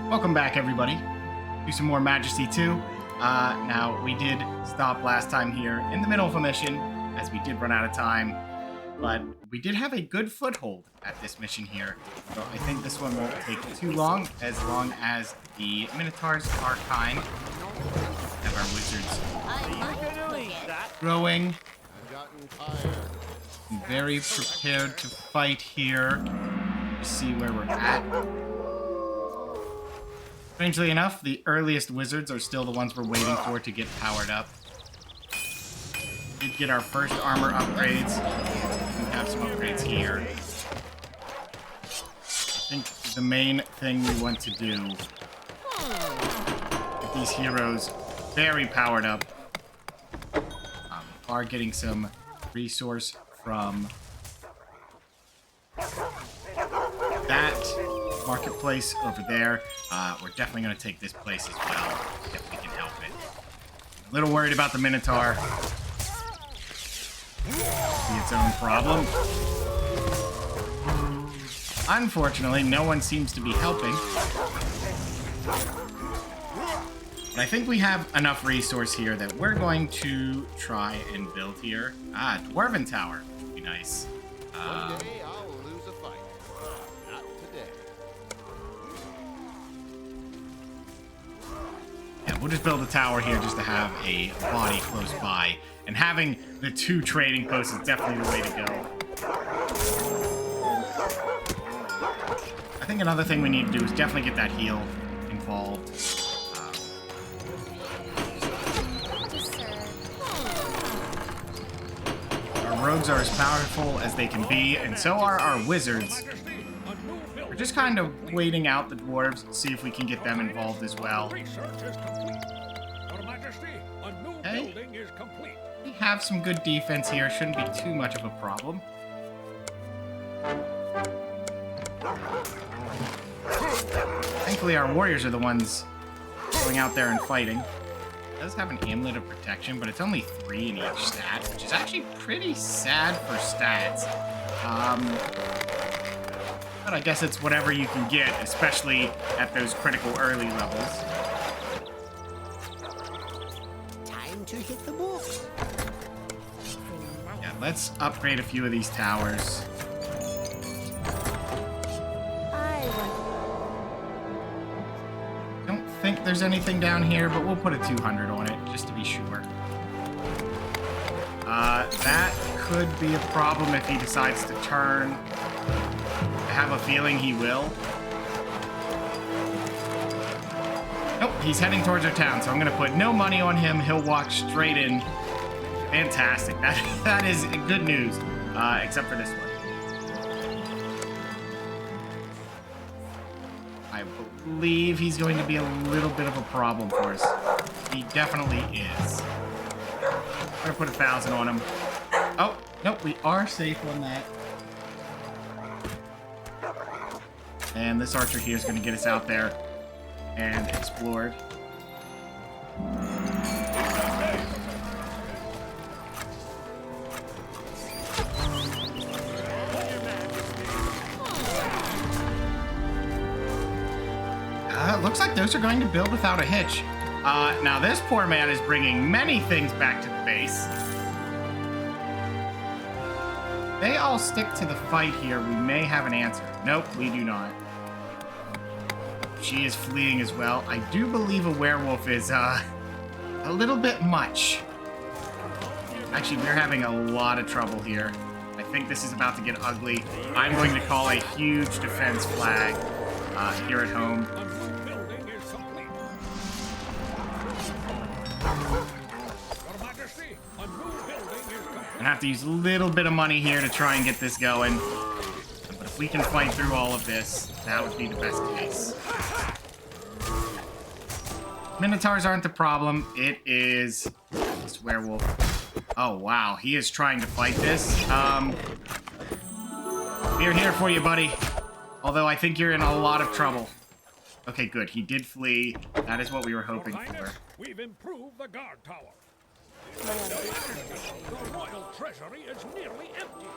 Welcome back, everybody. Do some more Majesty 2. Now, we did stop last time here in the middle of a mission, as we did run out of time. But we did have a good foothold at this mission here. So I think this one won't take too long as the Minotaurs are kind. Have our wizards growing. I'm very prepared to fight here. Just see where we're at. Strangely enough, the earliest wizards are still the ones we're waiting for to get powered up. We did get our first armor upgrades. We have some upgrades here. I think the main thing we want to do, get these heroes very powered up, are getting some resource from that marketplace over there. We're definitely going to take this place as well if we can help it. A little worried about the Minotaur. Be its own problem. Unfortunately, no one seems to be helping. But I think we have enough resource here that we're going to try and build here. Dwarven Tower. Would be nice. One day I'll lose a fight. Not today. Yeah, we'll just build a tower here just to have a body close by. And having the two trading posts is definitely the way to go. I think another thing we need to do is definitely get that heal involved. Our rogues are as powerful as they can be, and so are our wizards. We're just kind of waiting out the dwarves, see if we can get them involved as well. Okay. We have some good defense here. Shouldn't be too much of a problem. Thankfully, our warriors are the ones going out there and fighting. It does have an amulet of protection, but it's only 3 in each stat, which is actually pretty sad for stats. But I guess it's whatever you can get, especially at those critical early levels. Time to hit the books. Yeah, let's upgrade a few of these towers. Don't think there's anything down here, but we'll put a 200 on it, just to be sure. That could be a problem if he decides to turn. I have a feeling he will. Nope, he's heading towards our town, so I'm going to put no money on him. He'll walk straight in. Fantastic. That is good news, except for this one. I believe he's going to be a little bit of a problem for us. He definitely is. I'm going to put 1,000 on him. Oh, nope, we are safe on that. And this archer here is going to get us out there and explored. Looks like those are going to build without a hitch. Now this poor man is bringing many things back to the base. They all stick to the fight here. We may have an answer. Nope, we do not. She is fleeing as well. I do believe a werewolf is, a little bit much. Actually, we're having a lot of trouble here. I think this is about to get ugly. I'm going to call a huge defense flag here at home. I'm gonna have to use a little bit of money here to try and get this going. But if we can fight through all of this, that would be the best case. Minotaurs aren't the problem. It is this werewolf. Oh, wow. He is trying to fight this. We're here for you, buddy. Although I think you're in a lot of trouble. Okay, good. He did flee. That is what we were hoping for. We've improved the guard tower. The royal treasury is nearly empty.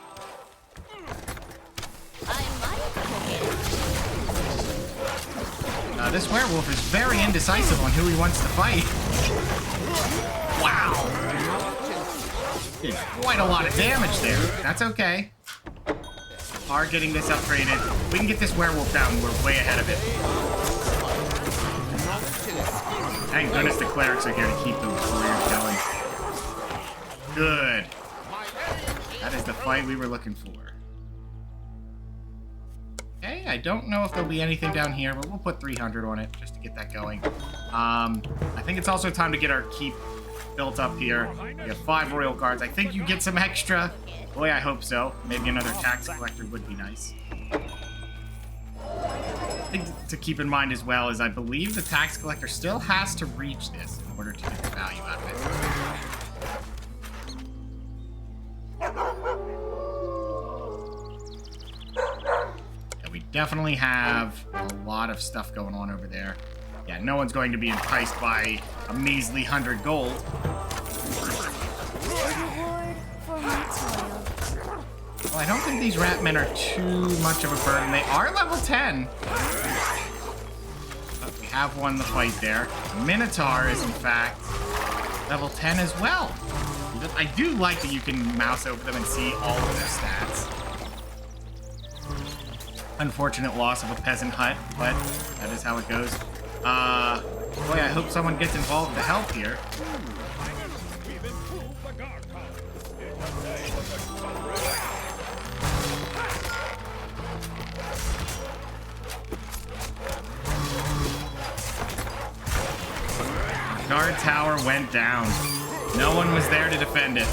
This werewolf is very indecisive on who he wants to fight. Wow. Did quite a lot of damage there. That's okay. Are getting this upgraded. We can get this werewolf down. We're way ahead of it. Thank goodness the clerics are here to keep the warriors going. Good. That is the fight we were looking for. Okay, I don't know if there'll be anything down here, but we'll put 300 on it just to get that going. I think it's also time to get our keep built up here. We have 5 royal guards. I think you get some extra. Boy, I hope so. Maybe another tax collector would be nice. Thing to keep in mind as well is I believe the tax collector still has to reach this in order to get the value out of it. Yeah, we definitely have a lot of stuff going on over there. Yeah, no one's going to be enticed by a measly 100 gold. Well, I don't think these rat men are too much of a burden. They are level 10. But we have won the fight there. The Minotaur is, in fact, level 10 as well. I do like that you can mouse over them and see all of their stats. Unfortunate loss of a peasant hut, but that is how it goes. Boy, I hope someone gets involved to help here. We've improved the guard tower. Guard tower went down. No one was there to defend it.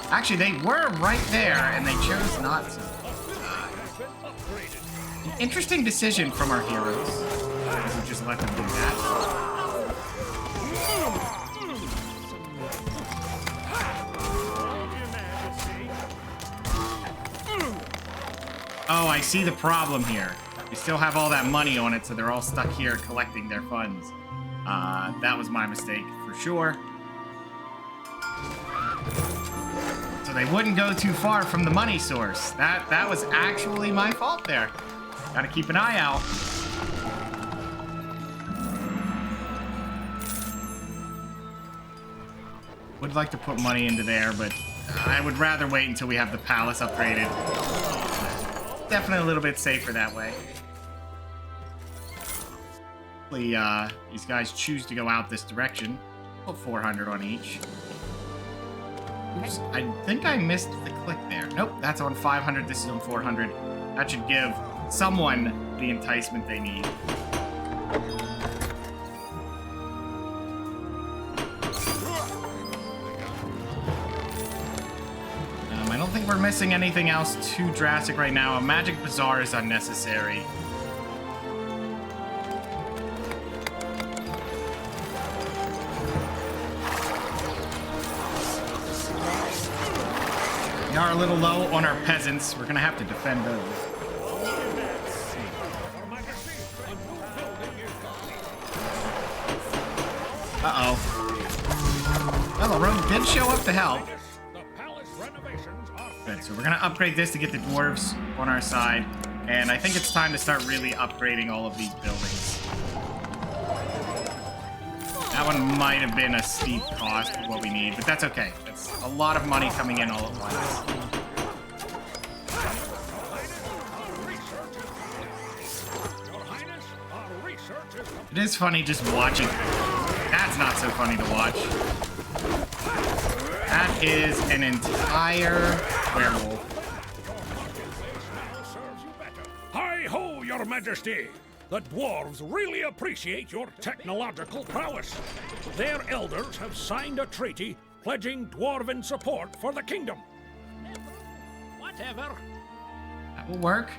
Actually, they were right there, and they chose not to. An interesting decision from our heroes. We just let them do that. Oh, I see the problem here. We still have all that money on it, so they're all stuck here collecting their funds. That was my mistake, for sure. So they wouldn't go too far from the money source. That was actually my fault there. Gotta keep an eye out. Would like to put money into there, but I would rather wait until we have the palace upgraded. Definitely a little bit safer that way. Hopefully, these guys choose to go out this direction. Put 400 on each. Oops, I think I missed the click there. Nope, that's on 500, this is on 400. That should give someone the enticement they need. I don't think we're missing anything else too drastic right now. A magic bazaar is unnecessary. We are a little low on our peasants. We're gonna have to defend those. Uh-oh. Well, the rogue did show up to help. Good, so we're gonna upgrade this to get the dwarves on our side. And I think it's time to start really upgrading all of these buildings. That one might have been a steep cost for what we need, but that's okay. That's a lot of money coming in all at once. It is funny just watching. That's not so funny to watch. That is an entire werewolf. Hi-ho, Your Majesty! The dwarves really appreciate your technological prowess. Their elders have signed a treaty pledging dwarven support for the kingdom. Whatever. That will work.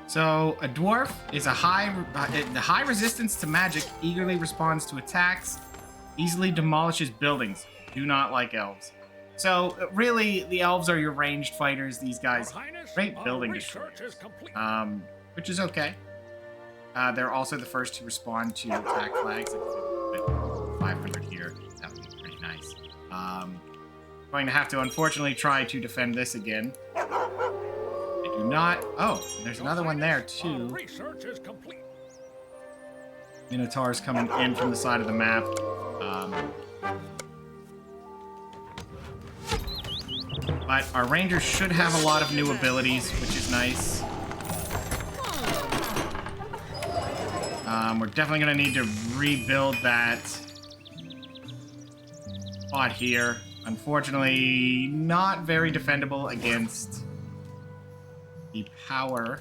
So, a dwarf is a high resistance to magic, eagerly responds to attacks, easily demolishes buildings. Do not like elves. So, really, the elves are your ranged fighters. These guys, great building destroyers, which is okay. They're also the first to respond to attack flags. With 500 here, that would be pretty nice. Going to have to, unfortunately, try to defend this again. I do not. Oh, there's another one there too. Research is complete. Minotaurs coming in from the side of the map. But our Rangers should have a lot of new abilities, which is nice. We're definitely going to need to rebuild that spot here. Unfortunately, not very defendable against the power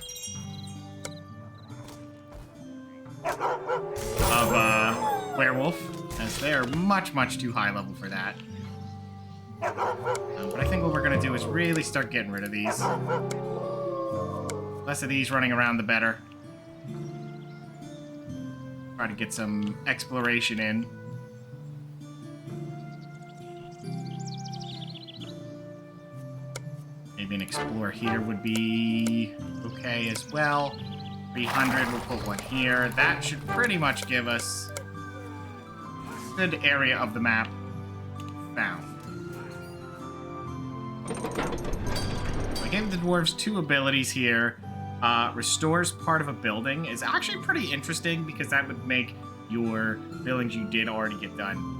of Werewolf, as they're much, much too high level for that. But I think what we're going to do is really start getting rid of these. Less of these running around, the better. Try to get some exploration in. Maybe an explorer here would be okay as well. 300, we'll put one here. That should pretty much give us a good area of the map found. I gave the dwarves 2 abilities here. Restores part of a building is actually pretty interesting because that would make your buildings you did already get done.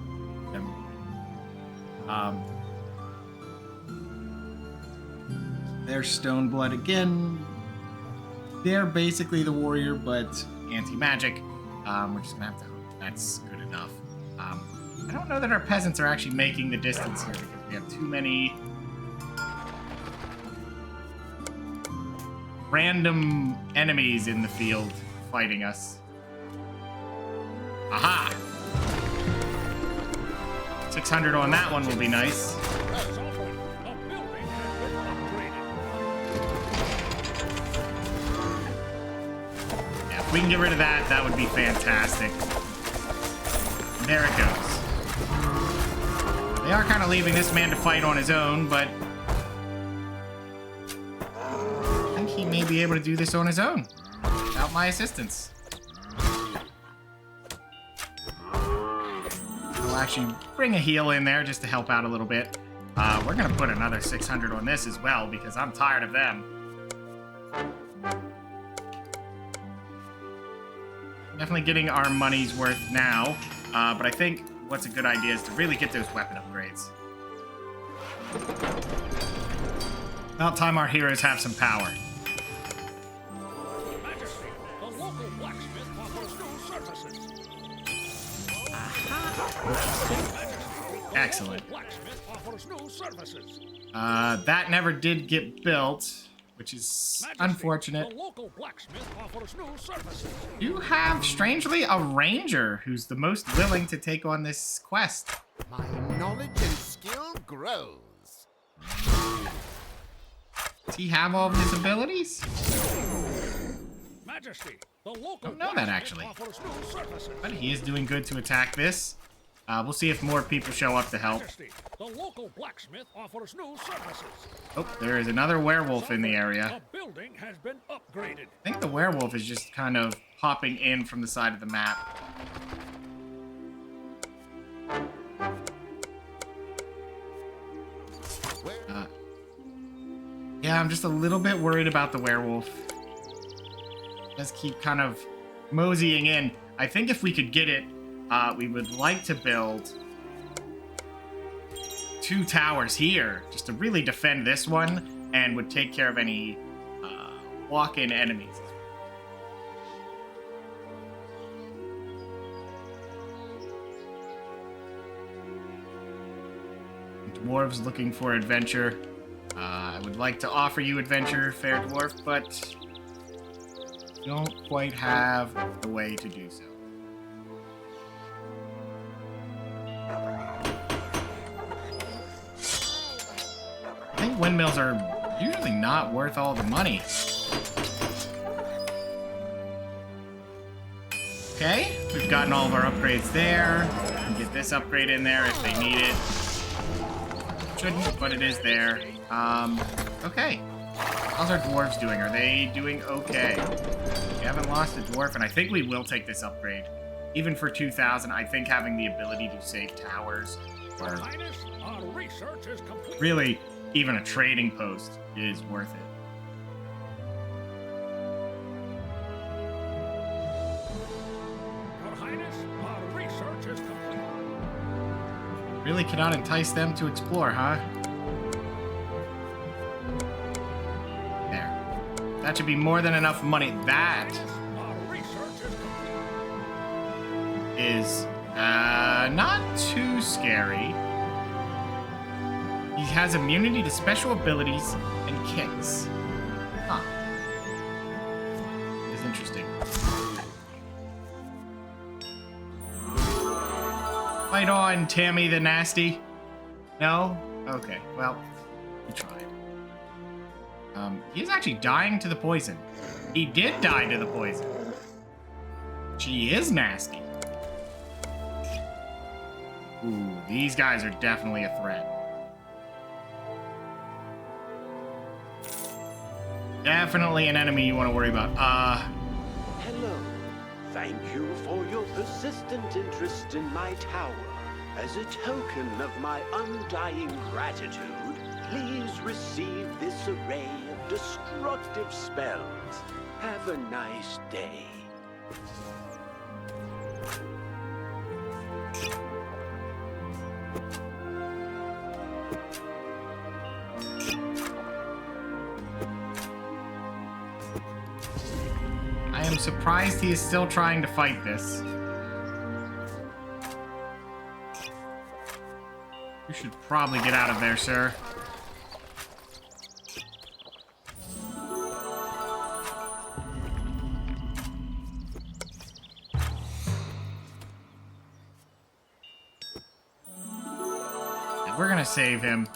There's Stoneblood again. They're basically the warrior, but anti-magic. We're just gonna have to hope that's good enough. I don't know that our peasants are actually making the distance here because we have too many random enemies in the field fighting us. Aha! 600 on that one will be nice. Yeah, if we can get rid of that, that would be fantastic. There it goes. They are kind of leaving this man to fight on his own, but he may be able to do this on his own without my assistance. We'll actually bring a heal in there just to help out a little bit. We're gonna put another 600 on this as well because I'm tired of them. Definitely getting our money's worth now, but I think what's a good idea is to really get those weapon upgrades. About time our heroes have some power. Excellent. That never did get built, which is unfortunate. You have, strangely, a ranger who's the most willing to take on this quest. My knowledge and skill grows. Does he have all of his abilities? Majesty, the local Don't know that actually. offers new services. But he is doing good to attack this. We'll see if more people show up to help. Majesty, the local blacksmith offers new services. Oh, there is another werewolf in the area. The building has been upgraded. I think the werewolf is just kind of popping in from the side of the map. Yeah, I'm just a little bit worried about the werewolf. Just keep kind of moseying in. I think if we could get it, we would like to build 2 towers here just to really defend this one and would take care of any walk-in enemies. Dwarves looking for adventure. I would like to offer you adventure, fair dwarf, but don't quite have the way to do so. I think windmills are usually not worth all the money. Okay, we've gotten all of our upgrades there. We can get this upgrade in there if they need it. Shouldn't, but it is there. Okay. How's our dwarves doing? Are they doing okay? We haven't lost a dwarf, and I think we will take this upgrade. Even for 2,000, I think having the ability to save towers, or really even a trading post, is worth it. Really cannot entice them to explore, huh? There. That should be more than enough money. That is not too scary. He has immunity to special abilities and kicks. Huh. That is interesting. Fight on, Tammy the Nasty. No? Okay, well, he tried. He is actually dying to the poison. He did die to the poison. She is nasty. Ooh, these guys are definitely a threat. Definitely an enemy you want to worry about. Hello. Thank you for your persistent interest in my tower. As a token of my undying gratitude, please receive this array of destructive spells. Have a nice day. I am surprised he is still trying to fight this. You should probably get out of there, sir. And we're gonna save him.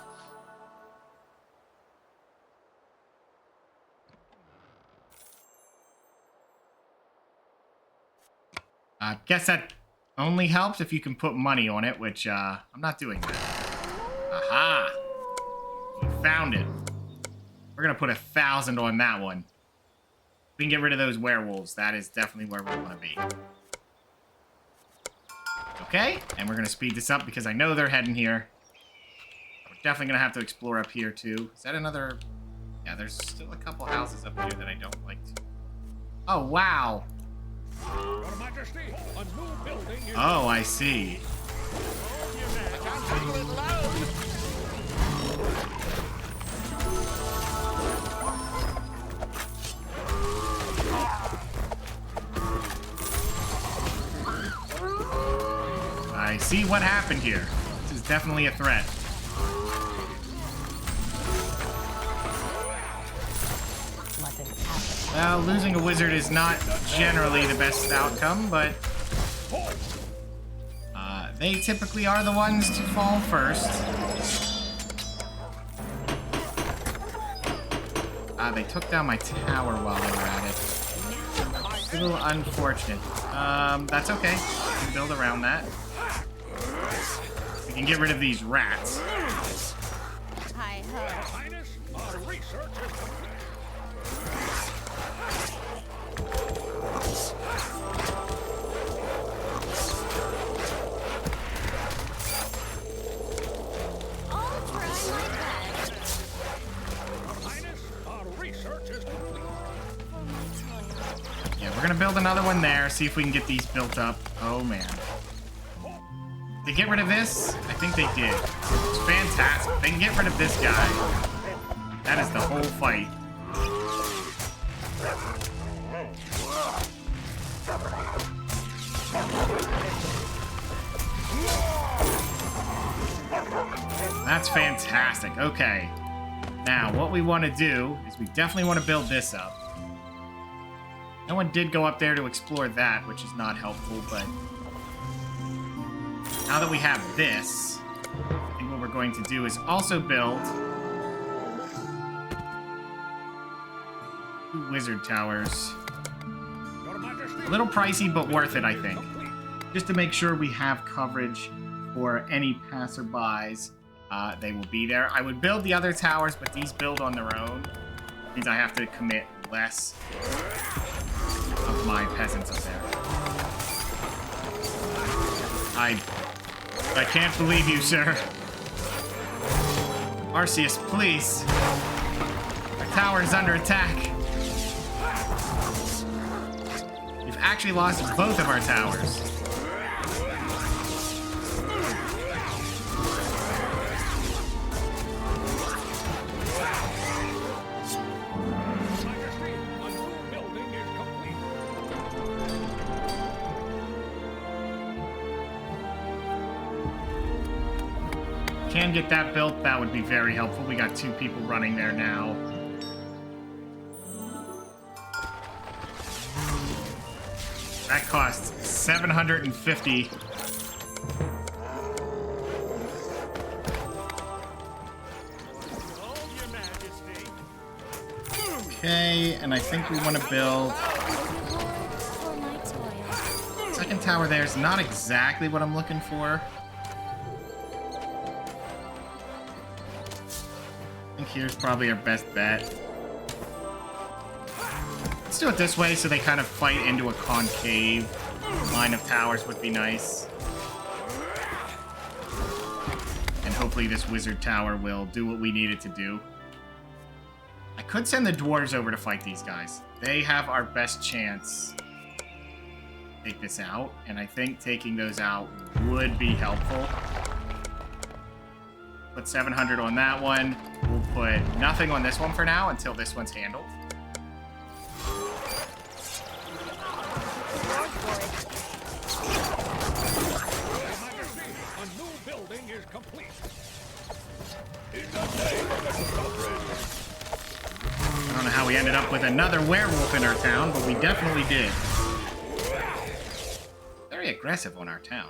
I guess that only helps if you can put money on it, which, I'm not doing that. Aha! We found it. We're gonna put 1,000 on that one. We can get rid of those werewolves. That is definitely where we want to be. Okay, and we're gonna speed this up because I know they're heading here. We're definitely gonna have to explore up here, too. Is that another... Yeah, there's still a couple houses up here that I don't like to... Oh, wow! Your Majesty, a new building is... Oh, I see. I can't handle it alone. I see what happened here. This is definitely a threat. Well, losing a wizard is not generally the best outcome, but they typically are the ones to fall first. They took down my tower while they were at it. A little unfortunate. That's okay. We can build around that. We can get rid of these rats. Your Highness, our research is complete. We're gonna build another one there, see if we can get these built up. Oh man. They get rid of this? I think they did. It's fantastic. They can get rid of this guy. That is the whole fight. That's fantastic. Okay. Now, what we want to do is we definitely want to build this up. No one did go up there to explore that, which is not helpful, but now that we have this, I think what we're going to do is also build 2 wizard towers. A little pricey, but worth it, I think. Just to make sure we have coverage for any passerbys. They will be there. I would build the other towers, but these build on their own. It means I have to commit less of my peasants up there. I can't believe you, sir. Arceus, please. Our tower is under attack. We've actually lost both of our towers. can get that built, that would be very helpful. We got 2 people running there now. That costs 750. Okay, and I think we want to build... Second tower there is not exactly what I'm looking for. I think here's probably our best bet. Let's do it this way so they kind of fight into a concave line of towers would be nice. And hopefully this wizard tower will do what we need it to do. I could send the dwarves over to fight these guys. They have our best chance to take this out, and I think taking those out would be helpful. Put 700 on that one. We'll put nothing on this one for now until this one's handled. A new building is complete. I don't know how we ended up with another werewolf in our town, but we definitely did. Very aggressive on our town.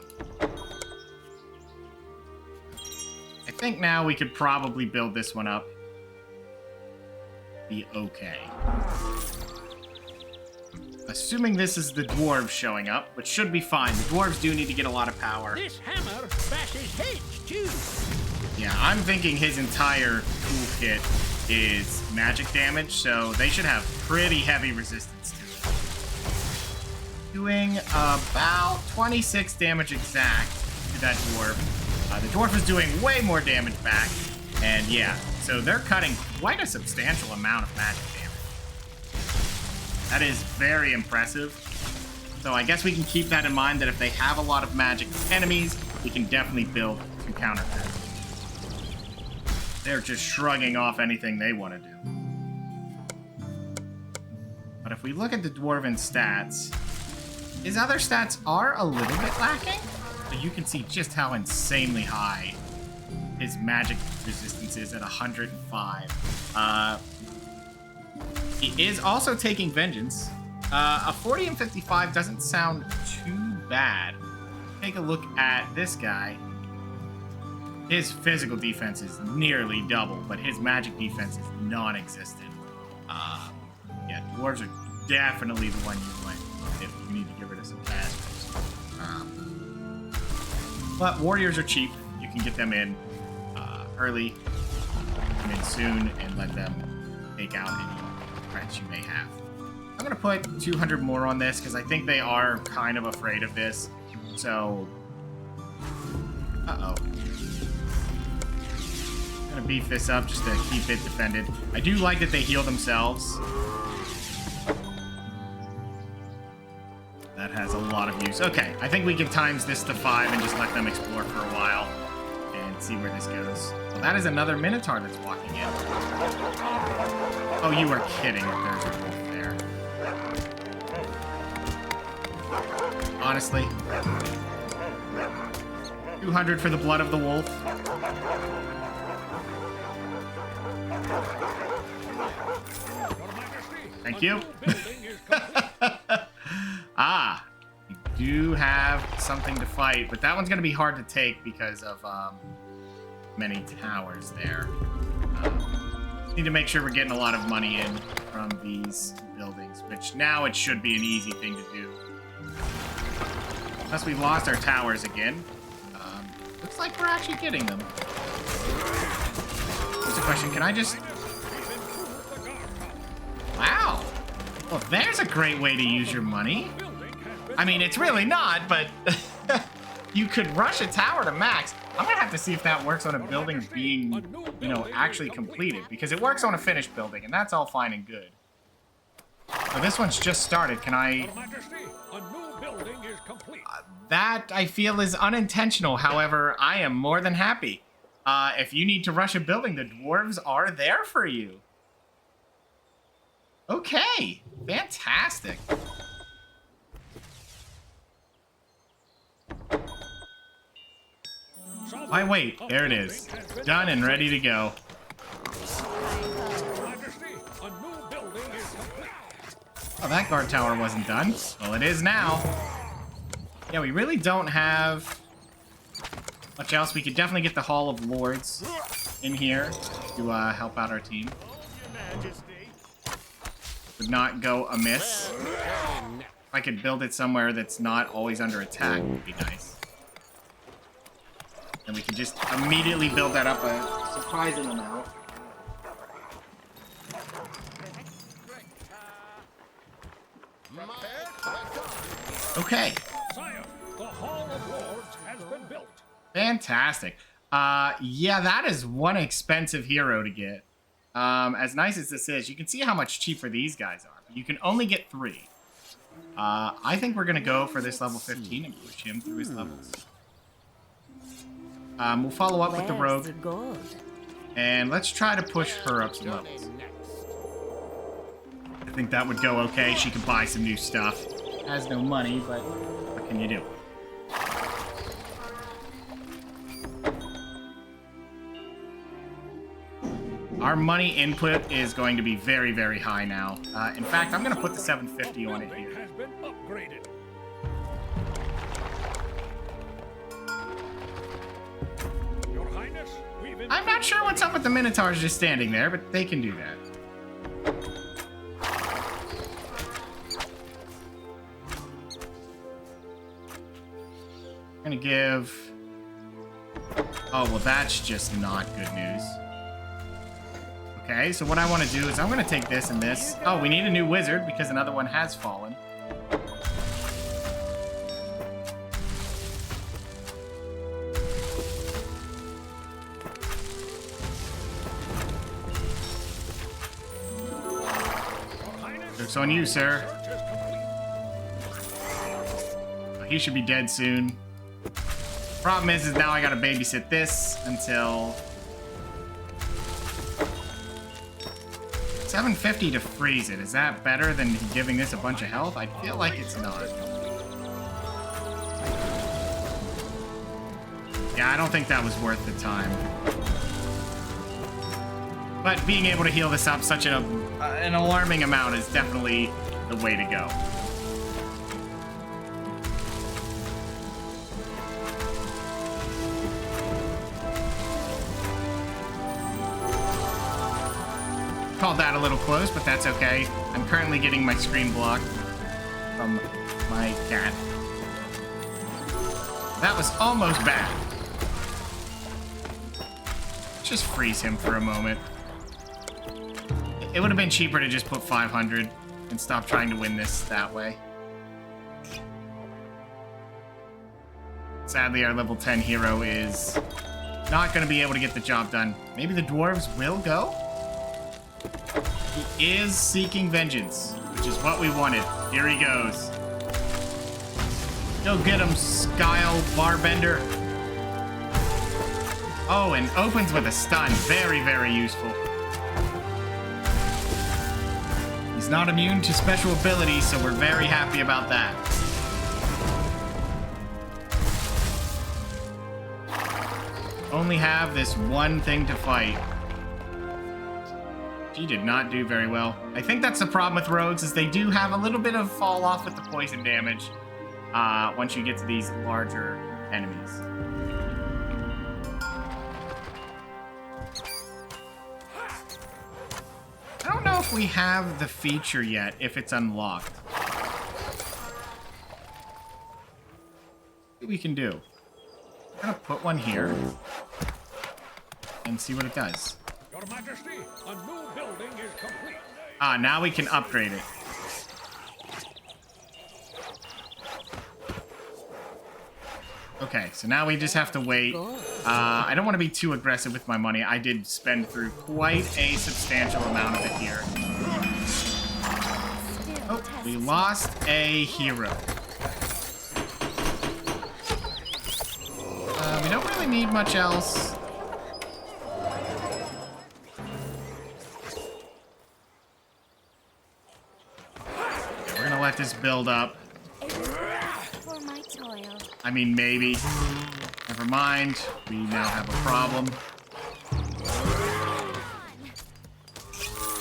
I think now we could probably build this one up. Be okay. Assuming this is the dwarves showing up, which should be fine. The dwarves do need to get a lot of power. This hammer bashes heads, too. Yeah, I'm thinking his entire toolkit is magic damage, so they should have pretty heavy resistance to it. Doing about 26 damage exact to that dwarf. The dwarf is doing way more damage back, and yeah, so they're cutting quite a substantial amount of magic damage. That is very impressive. So I guess we can keep that in mind, that if they have a lot of magic enemies, we can definitely build to counter that. They're just shrugging off anything they want to do. But if we look at the dwarven stats, his other stats are a little bit lacking. So you can see just how insanely high his magic resistance is at 105. He is also taking vengeance. A 40 and 55 doesn't sound too bad. Take a look at this guy. His physical defense is nearly double, but his magic defense is non-existent. Yeah, dwarves are definitely the one you want if you need to get rid of some bastards. But warriors are cheap. You can get them in early, come in soon, and let them take out any threats you may have. I'm going to put 200 more on this because I think they are kind of afraid of this. So, uh-oh. I'm gonna beef this up just to keep it defended. I do like that they heal themselves. That has a lot of use. Okay, I think we can times this to 5 and just let them explore for a while and see where this goes. Well, that is another Minotaur that's walking in. Oh, you are kidding if there's a wolf there. Honestly. 200 for the blood of the wolf. Thank you. Ah, we do have something to fight, but that one's going to be hard to take because of many towers there. Need to make sure we're getting a lot of money in from these buildings, which now it should be an easy thing to do. Unless we lost our towers again. Looks like we're actually getting them. Here's a question, can I just... Wow. Well, there's a great way to use your money. I mean, it's really not, but you could rush a tower to max. I'm gonna have to see if that works on a building being, you know, actually completed, because it works on a finished building, and that's all fine and good. So this one's just started. Can I... that, I feel, is unintentional. However, I am more than happy. If you need to rush a building, the dwarves are there for you. Okay, fantastic. Why wait? There it is. Done and ready to go. Majesty, a new building is complete. Oh, that guard tower wasn't done. Well, it is now. Yeah, we really don't have much else. We could definitely get the Hall of Lords in here to help out our team. Would not go amiss. If I could build it somewhere that's not always under attack, would be nice. And we can just immediately build that up a surprising amount. Okay. Sire, the Hall of Lords has been built. Fantastic. Yeah, that is one expensive hero to get. As nice as this is, you can see how much cheaper these guys are. You can only get 3. I think we're going to go for this level 15 and push him through his levels. We'll follow up with the rogue. And let's try to push her up some levels. I think that would go okay. She can buy some new stuff. Has no money, but what can you do? Our money input is going to be very, very high now. In fact, I'm going to put the 750 on it here. Has been upgraded. Your Highness, I'm not sure what's up with the Minotaurs just standing there, but they can do that. I'm going to give... Oh, well, that's just not good news. Okay, so what I want to do is I'm going to take this and this. Oh, we need a new wizard because another one has fallen. Joke's on you, sir. Oh, he should be dead soon. Problem is now I gotta babysit this until... 750 to freeze it. Is that better than giving this a bunch of health? I feel like it's not. Yeah, I don't think that was worth the time. But being able to heal this up such an alarming amount is definitely the way to go. Called that a little close, but that's okay. I'm currently getting my screen blocked from my cat. That was almost bad. Just freeze him for a moment. It would have been cheaper to just put 500 and stop trying to win this that way. Sadly, our level 10 hero is not going to be able to get the job done. Maybe the dwarves will go? He is seeking vengeance, which is what we wanted. Here he goes. Go get him, Skyle Barbender. Oh, and opens with a stun. Very, very useful. He's not immune to special abilities, so we're very happy about that. Only have this one thing to fight. She did not do very well. I think that's the problem with rogues, is they do have a little bit of fall off with the poison damage once you get to these larger enemies. I don't know if we have the feature yet, if it's unlocked. What we can do. I'm gonna put one here and see what it does. Your Majesty, a new building is complete. Ah, now we can upgrade it. Okay, so now we just have to wait. I don't want to be too aggressive with my money. I did spend through quite a substantial amount of it here. Oh, we lost a hero. We don't really need much else. We're gonna let this build up. For my toil. I mean, maybe. Never mind. We now have a problem.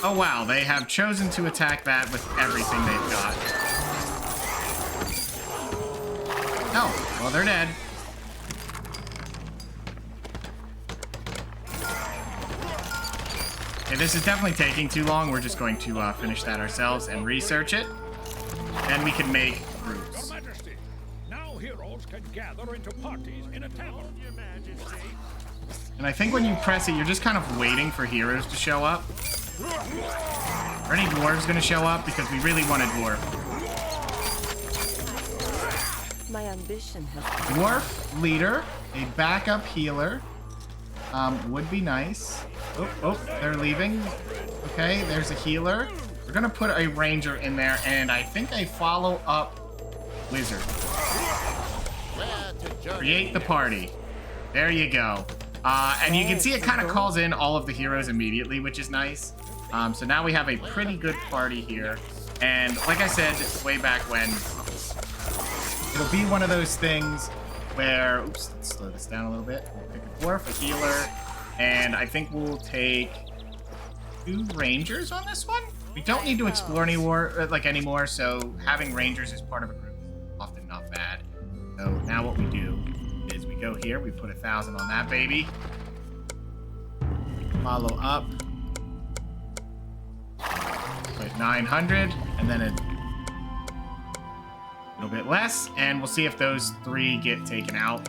Oh wow, they have chosen to attack that with everything they've got. Oh, well they're dead. Okay, this is definitely taking too long. We're just going to finish that ourselves and research it. Then we can make groups. Your Majesty, now heroes can gather into parties in a tavern. Your Majesty. And I think when you press it, you're just kind of waiting for heroes to show up. Are any dwarves going to show up? Because we really want a dwarf. My ambition has Dwarf leader, a backup healer, would be nice. Oh, they're leaving. Okay, there's a healer. We're gonna put a ranger in there, and I think a follow-up wizard. Create the party. There you go. And you can see it kind of calls in all of the heroes immediately, which is nice. So now we have a pretty good party here. And like I said way back when, it'll be one of those things where, oops, let's slow this down a little bit. We'll pick a dwarf, a healer, and I think we'll take 2 rangers on this one. We don't need to explore anymore, so having rangers as part of a group is often not bad. So now what we do is we go here, we put 1,000 on that baby. Follow up. Put 900, and then a little bit less, and we'll see if those 3 get taken out.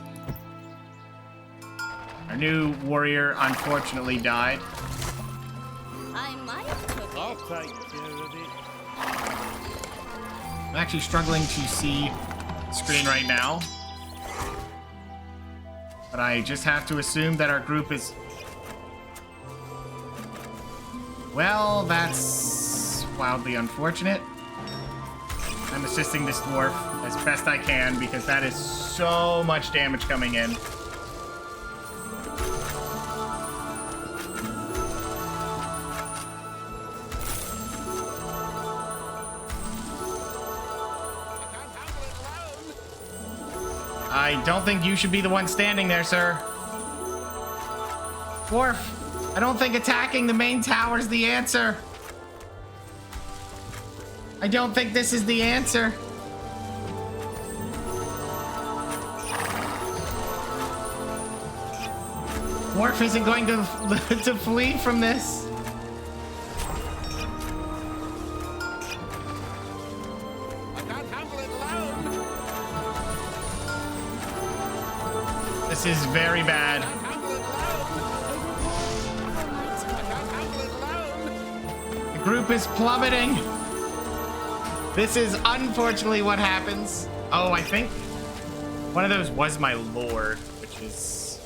Our new warrior unfortunately died. I might cook it. I'll take care of it. I'm actually struggling to see the screen right now. But I just have to assume that our group is... Well, that's wildly unfortunate. I'm assisting this dwarf as best I can because that is so much damage coming in. I don't think you should be the one standing there, sir. Dwarf, I don't think attacking the main tower is the answer. I don't think this is the answer. Dwarf isn't going to to flee from this. I can't handle it alone. This is very bad. I can't handle it alone. The group is plummeting. This is unfortunately what happens. Oh, I think one of those was my lord, which is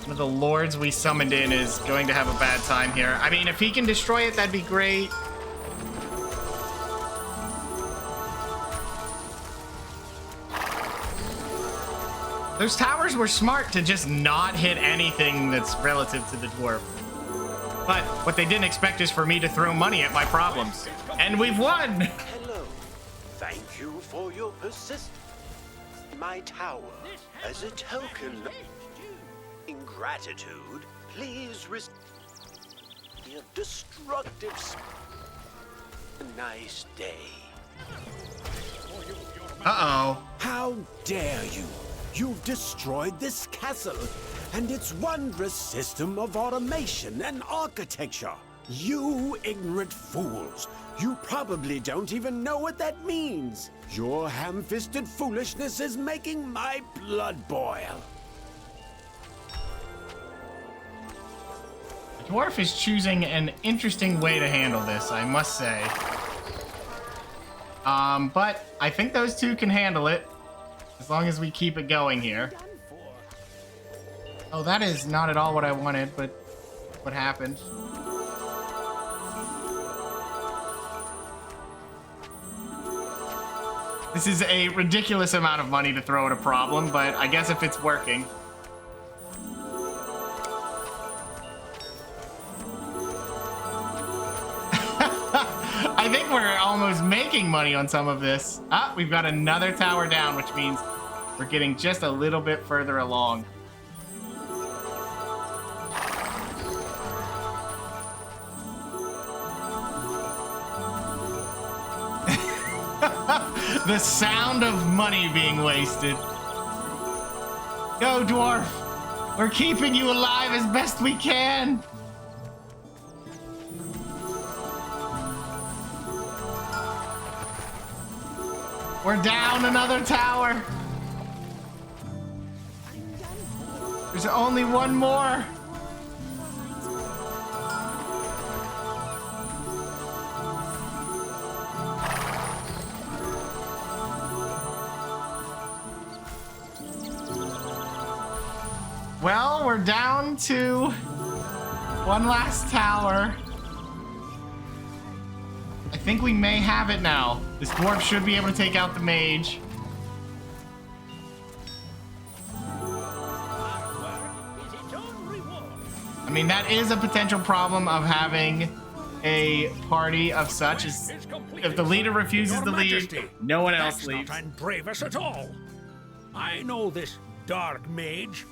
one of the lords we summoned in is going to have a bad time here. I mean, if he can destroy it, that'd be great. Those towers were smart to just not hit anything that's relative to the dwarf. But what they didn't expect is for me to throw money at my problems. And we've won! Hello. Thank you for your persistence in my tower. As a token of ingratitude, please receive a destructive a nice day. Uh-oh. How dare you! You've destroyed this castle and its wondrous system of automation and architecture. You ignorant fools! You probably don't even know what that means. Your ham-fisted foolishness is making my blood boil. The dwarf is choosing an interesting way to handle this, I must say. But I think those 2 can handle it. As long as we keep it going here. Oh, that is not at all what I wanted, but what happened? This is a ridiculous amount of money to throw at a problem, but I guess if it's working. I think we're almost making money on some of this. Ah, we've got another tower down, which means We're getting just a little bit further along. The sound of money being wasted. Go, dwarf! We're keeping you alive as best we can! We're down another tower! There's only one more! Well, we're down to one last tower. I think we may have it now. This dwarf should be able to take out the mage. I mean, that is a potential problem of having a party of such as if the leader refuses to leave, no one else leaves. That's not Andravus at all. I know this dark mage.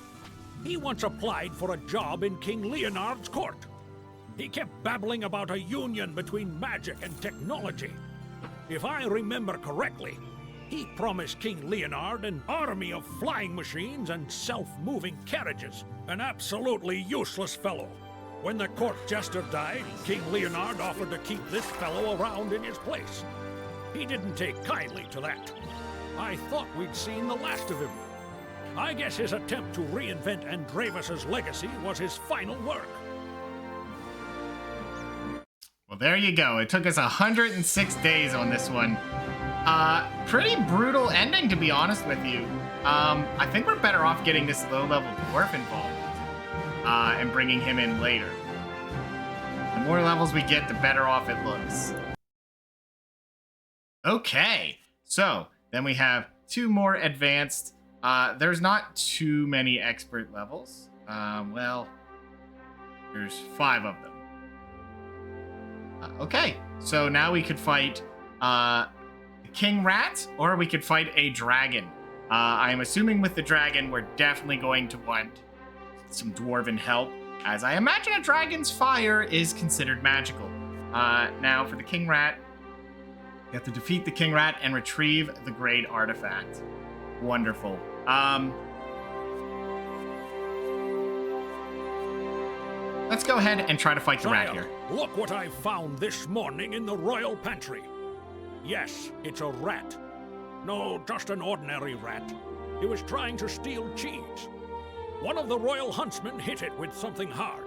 He once applied for a job in King Leonard's court. He kept babbling about a union between magic and technology. If I remember correctly, he promised King Leonard an army of flying machines and self-moving carriages. An absolutely useless fellow. When the court jester died, King Leonard offered to keep this fellow around in his place. He didn't take kindly to that. I thought we'd seen the last of him. I guess his attempt to reinvent Andravus's legacy was his final work. Well, there you go. It took us 106 days on this one. Pretty brutal ending, to be honest with you. I think we're better off getting this low-level dwarf involved and bringing him in later. The more levels we get, the better off it looks. Okay, so then we have two more advanced. There's not too many expert levels. Well, there's 5 of them. Okay, so now we could fight the King Rat, or we could fight a dragon. I'm assuming with the dragon, we're definitely going to want some dwarven help, as I imagine a dragon's fire is considered magical. Now, for the King Rat, you have to defeat the King Rat and retrieve the Great Artifact. Wonderful. Let's go ahead and try to fight the rat here. Look what I found this morning in the royal pantry. Yes, it's a rat. No, just an ordinary rat. It was trying to steal cheese. One of the royal huntsmen hit it with something hard.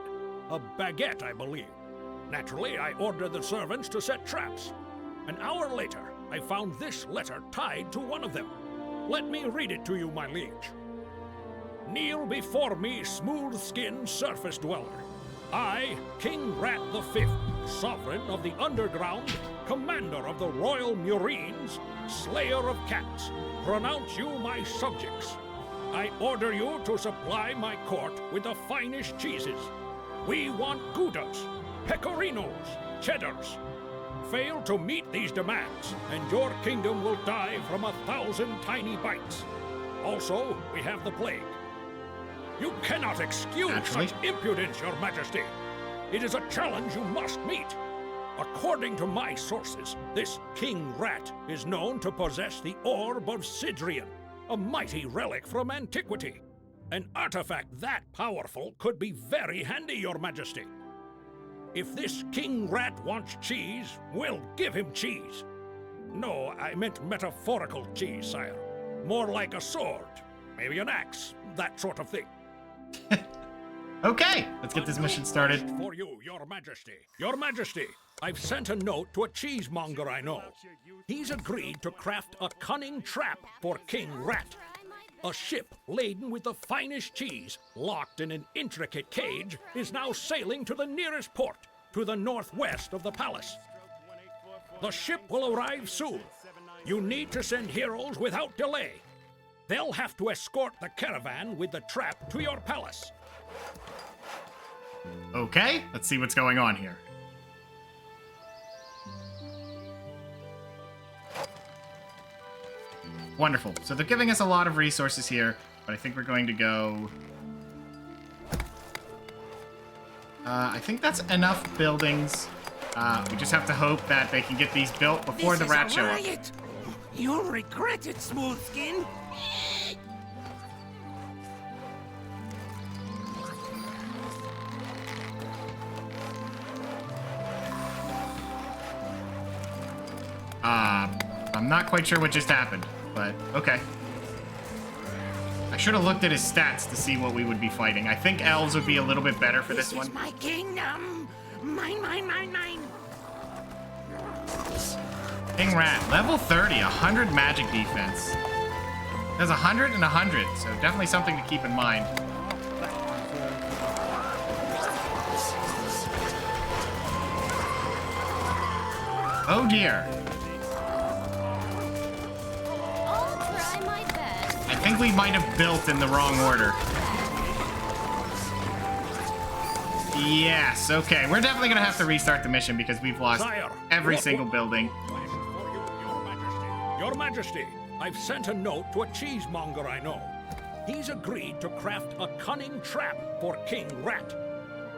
A baguette, I believe. Naturally, I ordered the servants to set traps. An hour later, I found this letter tied to one of them. Let me read it to you, my liege. Kneel before me, smooth-skinned surface dweller. I, King Rat V, sovereign of the underground, commander of the royal Murines, slayer of cats, pronounce you my subjects. I order you to supply my court with the finest cheeses. We want Goudas, Pecorinos, Cheddars. Fail to meet these demands, and your kingdom will die from 1,000 tiny bites. Also, we have the plague. You cannot excuse such impudence, Your Majesty. It is a challenge you must meet. According to my sources, this King Rat is known to possess the Orb of Sidrian, a mighty relic from antiquity. An artifact that powerful could be very handy, Your Majesty. If this King Rat wants cheese, we'll give him cheese. No, I meant metaphorical cheese, sire. More like a sword, maybe an axe, that sort of thing. Okay, let's get this mission started. For you, Your Majesty. Your Majesty, I've sent a note to a cheesemonger I know. He's agreed to craft a cunning trap for King Rat. A ship laden with the finest cheese, locked in an intricate cage, is now sailing to the nearest port, to the northwest of the palace. The ship will arrive soon. You need to send heroes without delay. They'll have to escort the caravan with the trap to your palace. Okay, let's see what's going on here. Wonderful. So they're giving us a lot of resources here, but I think we're going to go... I think that's enough buildings. We just have to hope that they can get these built before the rats show up. You'll regret it, Smooth Skin. I'm not quite sure what just happened, but okay. I should have looked at his stats to see what we would be fighting. I think elves would be a little bit better for this one. This is my kingdom. Mine, mine, mine, mine. King Rat, level 30, 100 magic defense. There's 100 and 100, so definitely something to keep in mind. Oh dear. I'll try my best. I think we might have built in the wrong order. Yes, okay. We're definitely going to have to restart the mission because we've lost Sire, every what- single building. Your Majesty, I've sent a note to a cheesemonger I know. He's agreed to craft a cunning trap for King Rat.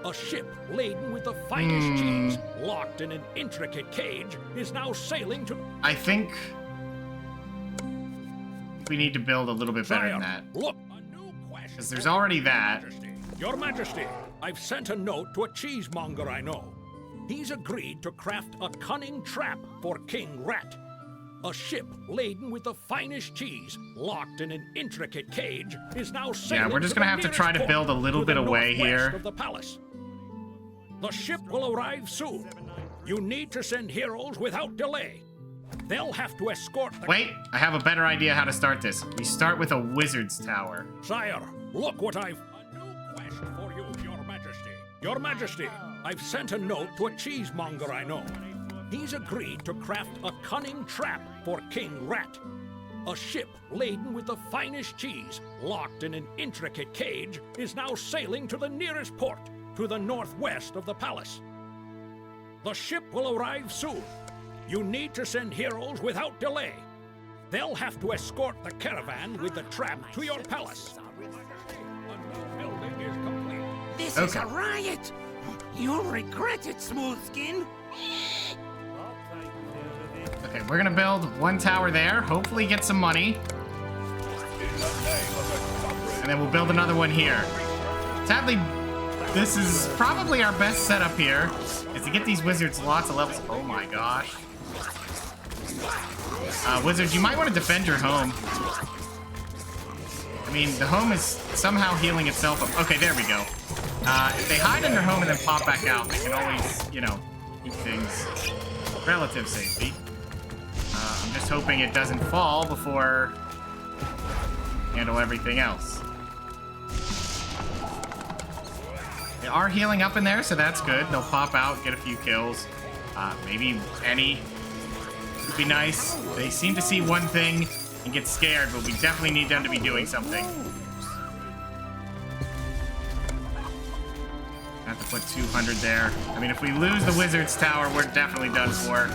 A ship laden with the finest cheese, locked in an intricate cage, is now sailing to... I think we need to build a little bit better than Sire, that. look, a new quest. Because there's already that. Your Majesty, I've sent a note to a cheesemonger I know. He's agreed to craft a cunning trap for King Rat. A ship laden with the finest cheese, locked in an intricate cage, is now sailing. Yeah, we're just to gonna the have to try to nearest build a port little to bit the away northwest here. of the palace. The ship will arrive soon. You need to send heroes without delay. They'll have to escort the... Wait, I have a better idea how to start this. We start with a wizard's tower. Sire, look what I've... A new quest for you, Your Majesty. Your Majesty, I've sent a note to a cheesemonger I know. He's agreed to craft a cunning trap for King Rat. A ship laden with the finest cheese, locked in an intricate cage, is now sailing to the nearest port, to the northwest of the palace. The ship will arrive soon. You need to send heroes without delay. They'll have to escort the caravan with the trap to your palace. A new building is complete. This is a riot. You'll regret it, Smooth Skin. Okay, we're gonna build one tower there, hopefully get some money. And then we'll build another one here. Sadly, this is probably our best setup here, is to get these wizards lots of levels. Oh my gosh. Wizards, you might want to defend your home. I mean, the home is somehow healing itself up. Okay, there we go. If they hide in their home and then pop back out, they can always, you know, keep things relative safety. I'm just hoping it doesn't fall before handle everything else. They are healing up in there, so that's good. They'll pop out, get a few kills. Maybe any would be nice. They seem to see one thing and get scared, but we definitely need them to be doing something. Have to put 200 there. I mean, if we lose the Wizard's Tower, we're definitely done for.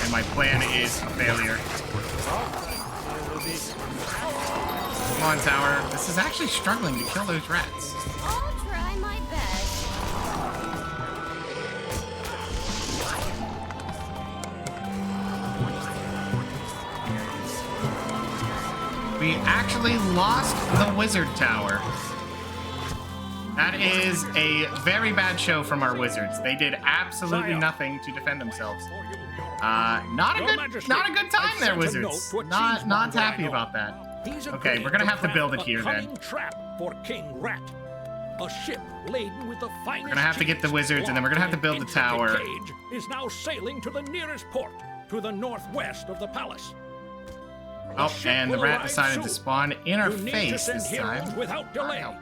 And my plan is a failure. Come on, Tower. This is actually struggling to kill those rats. I'll try my best. We actually lost the Wizard Tower. That is a very bad show from our wizards. They did absolutely nothing to defend themselves. Not a good time there, wizards. Not happy about that. Okay, we're gonna have to build it here then. Trap for King Rat. A ship laden with the finest. We're gonna have to get the wizards, and then we're gonna have to build the tower. Cage is now sailing to the nearest port, to the northwest of the palace. Oh, and the rat decided to spawn in our You need to face send this heroes time. without delay. Wow.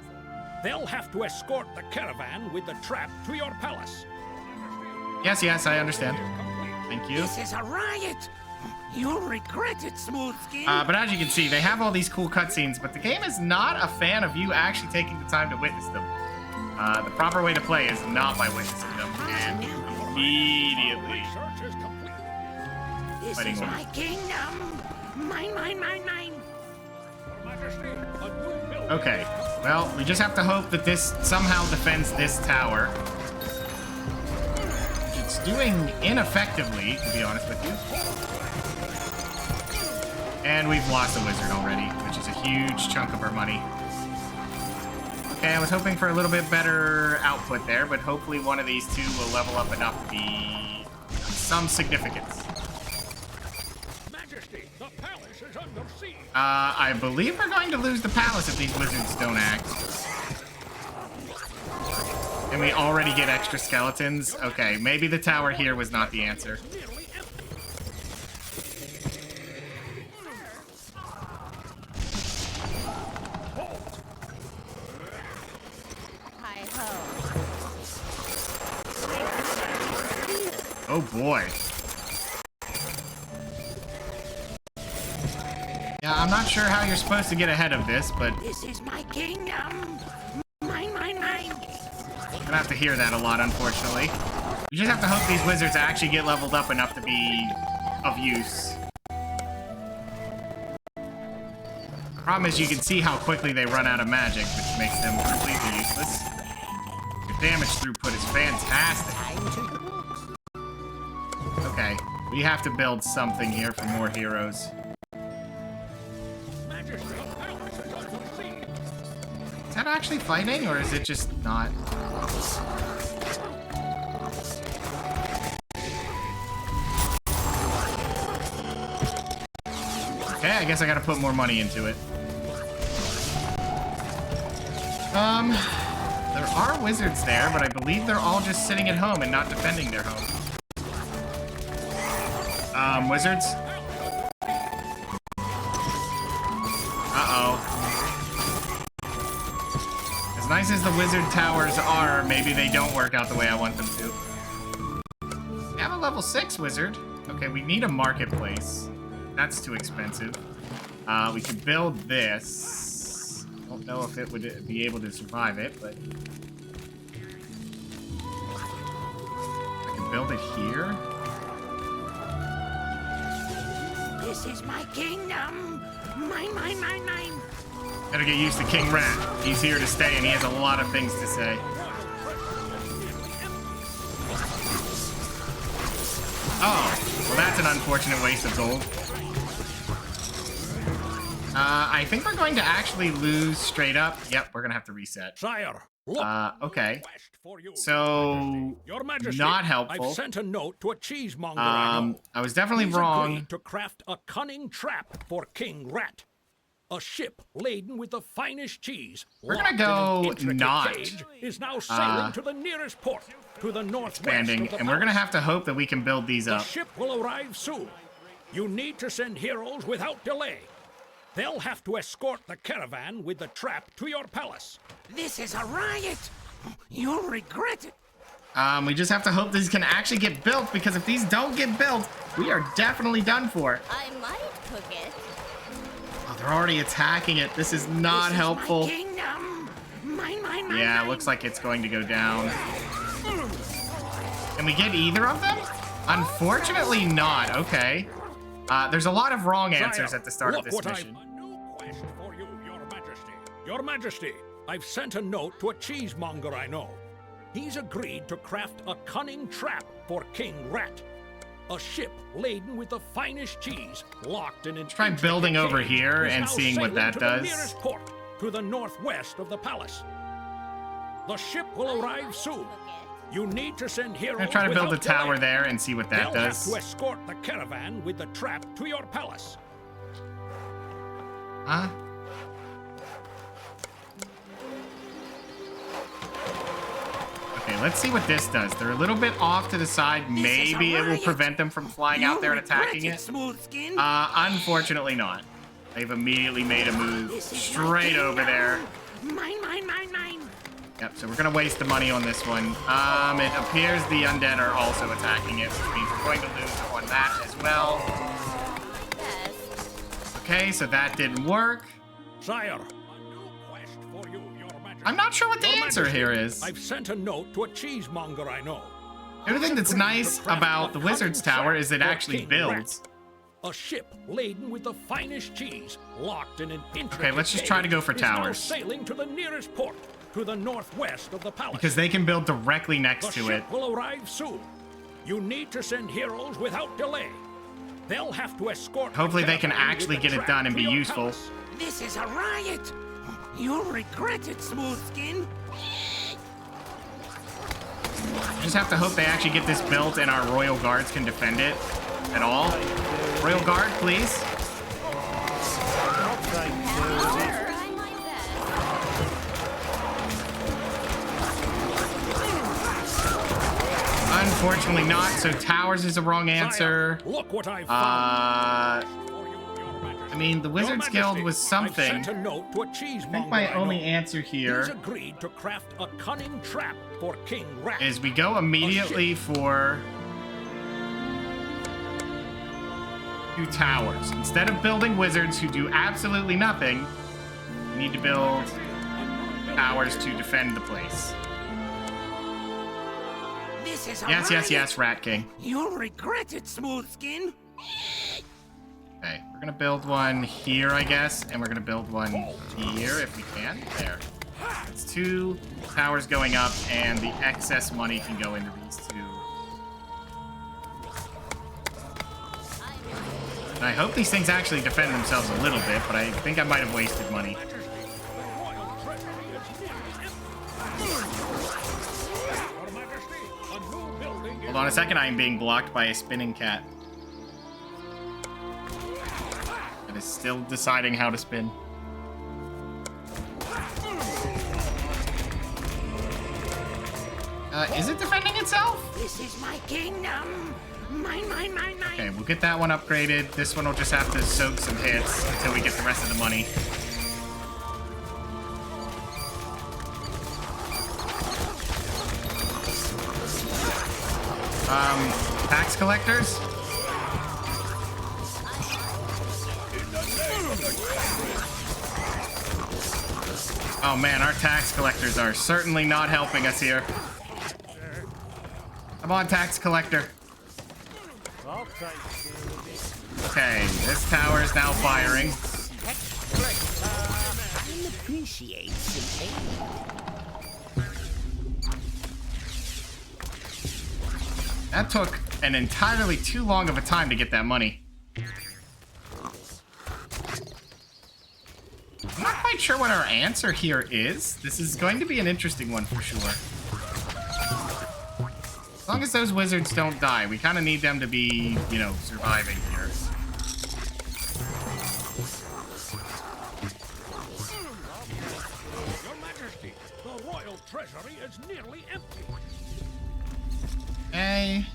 They'll have to escort the caravan with the trap to your palace. Yes, I understand. Thank you. This is a riot. You'll regret it, Smooth Skin. But as you can see, they have all these cool cutscenes, but the game is not a fan of you actually taking the time to witness them. The proper way to play is not by witnessing them, and immediately Research is complete. This fighting is over. my kingdom. Mine, mine, mine, mine. Majesty, a new building. Okay, well, we just have to hope that this somehow defends this tower. It's doing ineffectively, to be honest with you. And we've lost a wizard already, which is a huge chunk of our money. Okay, I was hoping for a little bit better output there, but hopefully one of these two will level up enough to be some significance. Majesty, the palace is under siege. I believe we're going to lose the palace if these wizards don't act. And we already get extra skeletons. Okay, maybe the tower here was not the answer. Nearly empty. Halt. Hi-ho. Oh boy. Yeah, I'm not sure how you're supposed to get ahead of this, but This is my kingdom. Mine, mine, mine. I'm gonna have to hear that a lot, unfortunately. We just have to hope these wizards actually get leveled up enough to be of use. Problem is, you can see how quickly they run out of magic, which makes them completely useless. Your damage throughput is fantastic. Okay, we have to build something here for more heroes. Majesty, the palace is under siege. Is that actually fighting, or is it just not? Okay, I guess I gotta put more money into it. There are wizards there, but I believe they're all just sitting at home and not defending their home. Wizards? Uh-oh. As nice as the wizard towers are, maybe they don't work out the way I want them to. We have a level 6 wizard. Okay, we need a marketplace. That's too expensive. We could build this. Don't know if it would be able to survive it, but... I can build it here. This is my kingdom. Mine, mine, mine, mine. Gotta get used to King Rat. He's here to stay, and he has a lot of things to say. Oh, well that's an unfortunate waste of gold. I think we're going to actually lose straight up. Yep, we're gonna have to reset. Sire, look. Okay. Quest for you, So, Your Majesty, not helpful. I've sent a note to a cheesemonger I know. I was definitely He's wrong. agreed to craft a cunning trap for King Rat. A ship laden with the finest cheese. We're gonna locked go in an intricate not, cage, is now sailing to the nearest port, to the northwest Expanding, of the and we're gonna palace. have to hope that we can build these The up. ship will arrive soon. You need to send heroes without delay. They'll have to escort the caravan with the trap to your palace. This is a riot. You'll regret it. We just have to hope these can actually get built, because if these don't get built, we are definitely done for. I might cook it. Oh, they're already attacking it. This is not This helpful. Is my kingdom. Mine, mine, mine. Yeah, it mine. looks like it's going to go down. Can we get either of them? Unfortunately not. Okay. There's a lot of wrong answers Sire, at the start of look this what mission. A new quest for you, Your Majesty. Your Majesty, I've sent a note to a cheesemonger I know. He's agreed to craft a cunning trap for King Rat. A ship laden with the finest cheese, locked in an Try intricate building over cage, here is and now seeing what sailing that to does. The nearest port, to the northwest of the palace. The ship will arrive soon. You need to send heroes. I'm gonna try to build a without tower delay. there and see what that They'll have does. to escort the caravan with the trap to your palace. Huh? Okay, let's see what this does. They're a little bit off to the side. This is a Maybe it will riot. prevent them from flying out there and attacking it. Smooth skin. Unfortunately not. They've immediately made a move This is my straight over kingdom. there. Mine, mine, mine, mine. Yep, so we're gonna waste the money on this one. It appears the undead are also attacking it, which means we're going to lose on that as well. Yes. Okay, so that didn't work. Sire, a new quest for you, Your Majesty. I'm not sure what the Your answer Majesty, here is. I've sent a note to a cheesemonger I know. The only thing that's nice about the Wizard's Tower is it actually builds. A ship laden with the finest cheese, locked in an intricate Okay, let's just try to go for cage, is now towers. sailing to the nearest port, to the northwest of the palace. Because they can build directly next The to it. ship will arrive soon. You need to send heroes without delay. They'll have to escort. Hopefully the they can caravan actually with the get it trap done and to be your useful. palace. This is a riot. You'll regret it, Smoothskin. Just have to hope they actually get this built and our royal guards can defend it at all. Royal guard, please. Try my best. Unfortunately not, so towers is the wrong answer. Sire, look what I found. I mean, the Wizards Guild was something. I've sent a note to a cheesemonger I think my only know. answer He's here agreed to craft a cunning trap for King Rat. is we go immediately for 2 towers. Instead of building wizards who do absolutely nothing, we need to build towers to defend the place. This is a Yes, yes, riot. yes, Rat King. You'll regret it, Smoothskin. Okay, we're gonna build one here, I guess, and we're gonna build one here if we can. There. It's 2 towers going up, and the excess money can go into these 2. And I hope these things actually defend themselves a little bit, but I think I might have wasted money. Hold on a second, I am being blocked by a spinning cat. It is still deciding how to spin. Is it defending itself? This is my kingdom. Mine, mine, mine, mine. Okay, we'll get that one upgraded. This one will just have to soak some hits until we get the rest of the money. Tax collectors? Oh man, our tax collectors are certainly not helping us here. Come on, tax collector. Okay, this tower is now firing. Appreciate some aid. That took an entirely too long of a time to get that money. I'm not quite sure what our answer here is. This is going to be an interesting one for sure. As long as those wizards don't die, we kind of need them to be, you know, surviving here. Your Majesty, the royal treasury is nearly empty. Okay.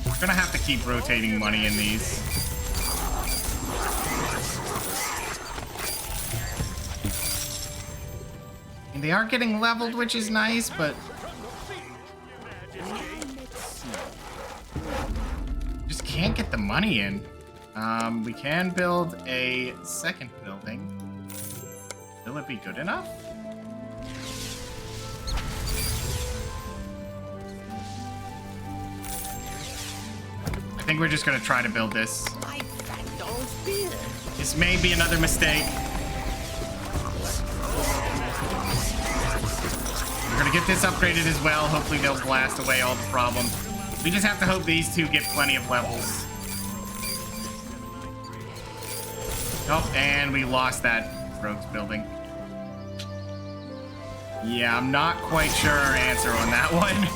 We're gonna have to keep rotating money in these. And they are getting leveled, which is nice, but just can't get the money in. We can build a second building. Will it be good enough? I think we're just gonna try to build this. My fat doll's beard. This may be another mistake. We're gonna get this upgraded as well. Hopefully they'll blast away all the problems. We just have to hope these 2 get plenty of levels. Oh, and we lost that rogues building. Yeah, I'm not quite sure our answer on that one.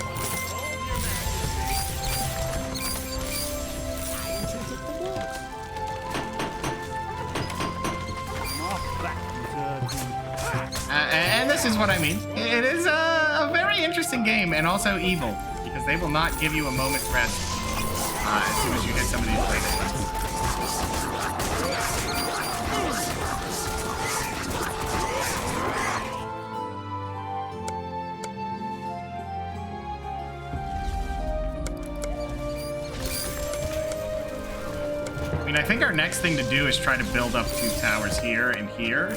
And this is what I mean. It is a very interesting game and also evil because they will not give you a moment's rest as soon as you hit some of these places. I mean, I think our next thing to do is try to build up 2 towers here and here.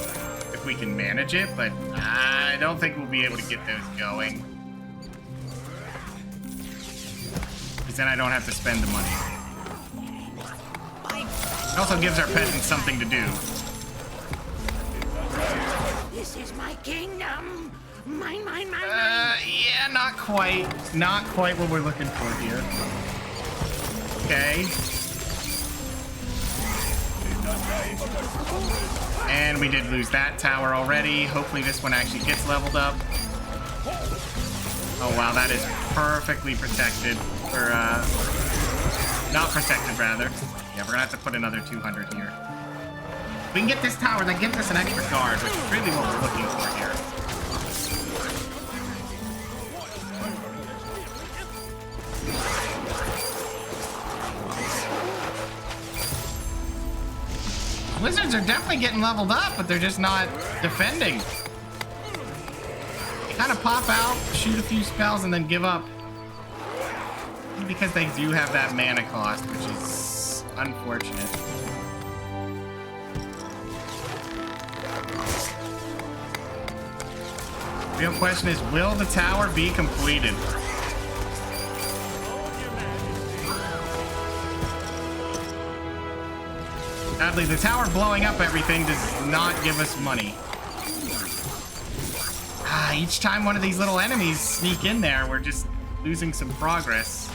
If we can manage it, but I don't think we'll be able to get those going. Because then I don't have to spend the money. It also gives our peasants something to do. This is my kingdom. Mine. Yeah, not quite. Not quite what we're looking for here. Okay. And we did lose that tower already. Hopefully this one actually gets leveled up. Oh wow, that is perfectly protected. Or, not protected, rather. Yeah, we're gonna have to put another 200 here. If we can get this tower, that gives us an extra guard, which is really what we're looking for here. Wizards are definitely getting leveled up, but they're just not defending. They kind of pop out, shoot a few spells, and then give up. Because they do have that mana cost, which is unfortunate. Real question is, will the tower be completed? Sadly, the tower blowing up everything does not give us money. Each time one of these little enemies sneak in there, we're just losing some progress.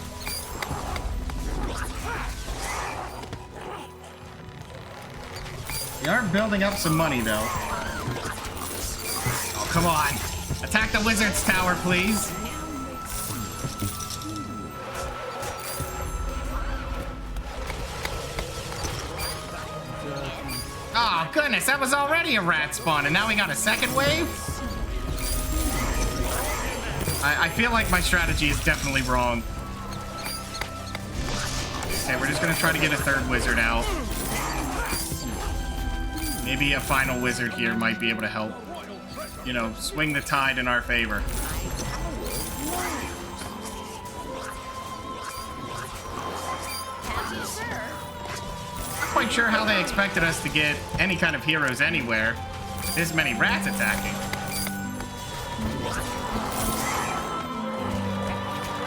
We are building up some money, though. Oh, come on. Attack the wizard's tower, please. Oh, goodness, that was already a rat spawn, and now we got a second wave? I feel like my strategy is definitely wrong. Okay, we're just gonna try to get a third wizard out. Maybe a final wizard here might be able to help, you know, swing the tide in our favor. Not quite sure how they expected us to get any kind of heroes anywhere. This many rats attacking.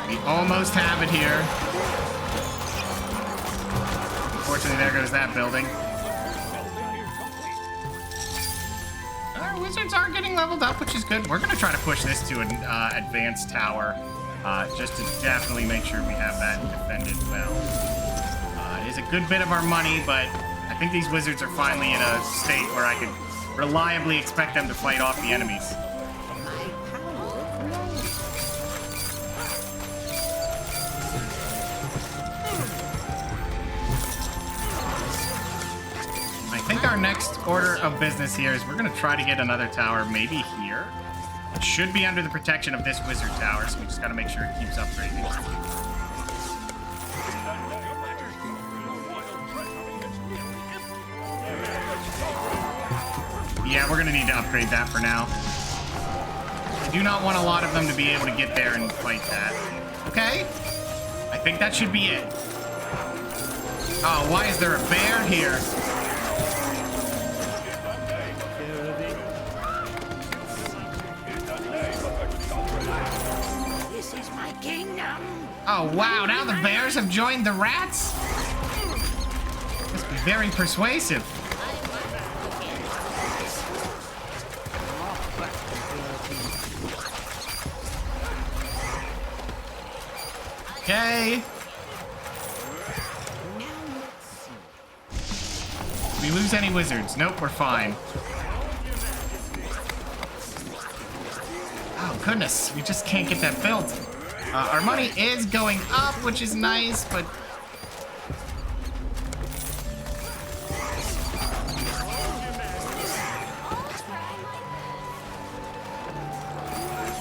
We almost have it here. Unfortunately, there goes that building. Our wizards are getting leveled up, which is good. We're going to try to push this to an advanced tower, just to definitely make sure we have that defended well. It is a good bit of our money, but I think these wizards are finally in a state where I could reliably expect them to fight off the enemies. I think our next order of business here is we're going to try to get another tower, maybe here. It should be under the protection of this wizard tower, so we just got to make sure it keeps upgrading. Yeah, we're going to need to upgrade that for now. I do not want a lot of them to be able to get there and fight that. Okay. I think that should be it. Oh, why is there a bear here? This is my kingdom. Oh, wow. Now the bears have joined the rats? Must be very persuasive. Okay. Did we lose any wizards? Nope, we're fine. Oh, goodness. We just can't get that built. Our money is going up, which is nice, but...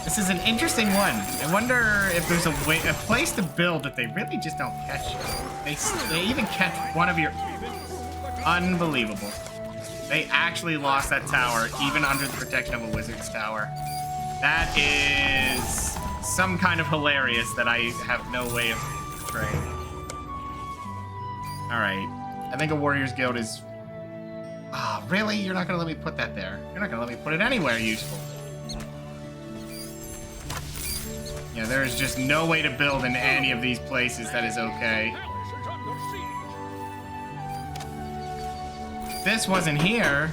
This is an interesting one. I wonder if there's a place to build that they really just don't catch. They even catch one of your... Unbelievable. They actually lost that tower, even under the protection of a wizard's tower. That is some kind of hilarious that I have no way of portraying. All right. I think a Warriors Guild is really? You're not gonna let me put that there. You're not gonna let me put it anywhere useful. Yeah, there is just no way to build in any of these places that is okay. Palace is under siege. If this wasn't here...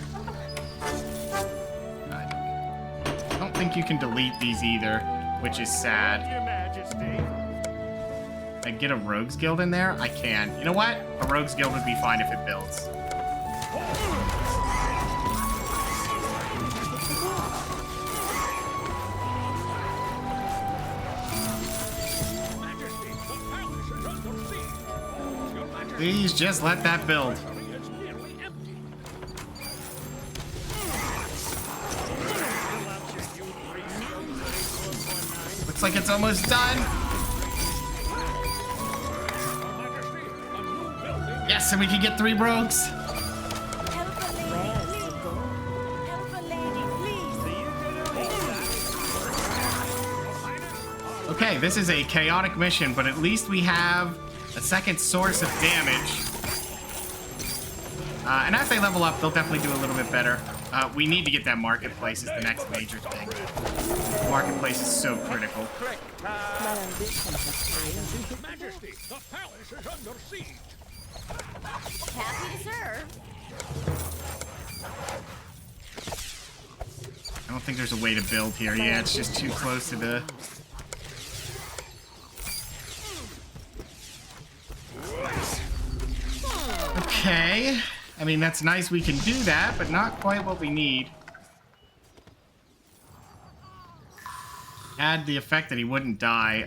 I don't think you can delete these either, which is sad. Your Majesty. I get a Rogues Guild in there? I can. You know what? A Rogues Guild would be fine if it builds. Majesty, the palace is under siege. Your Majesty, Please just let that build. it's nearly empty. Looks like it's almost done. Your Majesty, a new building. Yes, and we can get 3 rogues. Help a lady, please. Help a lady, please. Okay, this is a chaotic mission, but at least we have a second source of damage. And as they level up, they'll definitely do a little bit better. We need to get that marketplace is the next major thing. Marketplace is so critical. Majesty, the palace is under siege. Happy to serve. I don't think there's a way to build here. Yeah, it's just too close to the... Okay. I mean, that's nice we can do that, but not quite what we need. Had the effect that he wouldn't die.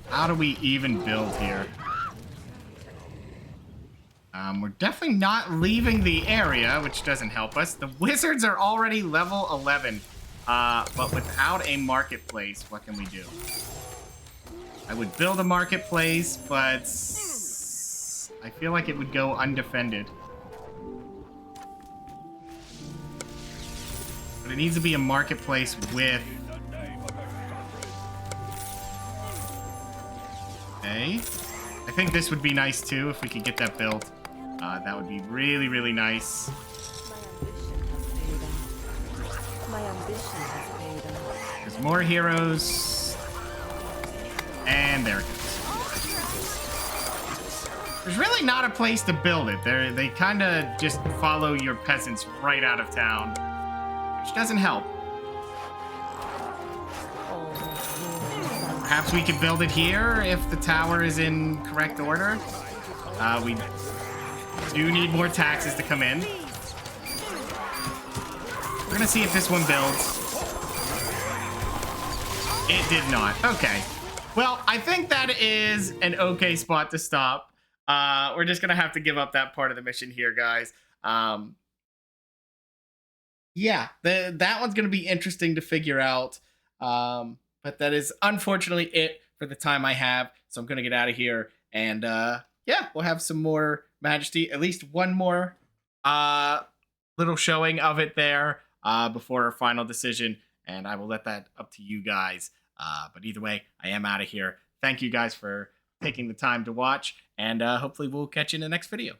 How do we even build here? We're definitely not leaving the area, which doesn't help us. The wizards are already level 11. But without a marketplace, what can we do? I would build a marketplace, but I feel like it would go undefended. But it needs to be a marketplace with... Okay. I think this would be nice too, if we could get that built. That would be really, really nice. My ambition has paid off. There's more heroes. And there it goes. There's really not a place to build it. They kind of just follow your peasants right out of town, which doesn't help. Perhaps we could build it here if the tower is in correct order. We do need more taxes to come in. We're gonna see if this one builds. It did not. Okay. Well, I think that is an okay spot to stop. We're just gonna have to give up that part of the mission here, guys. Yeah, that one's gonna be interesting to figure out. But that is unfortunately it for the time I have. So I'm gonna get out of here, and yeah, we'll have some more Majesty. At least one more little showing of it there before our final decision, and I will let that up to you guys. But either way, I am out of here. Thank you guys for taking the time to watch, and hopefully we'll catch you in the next video.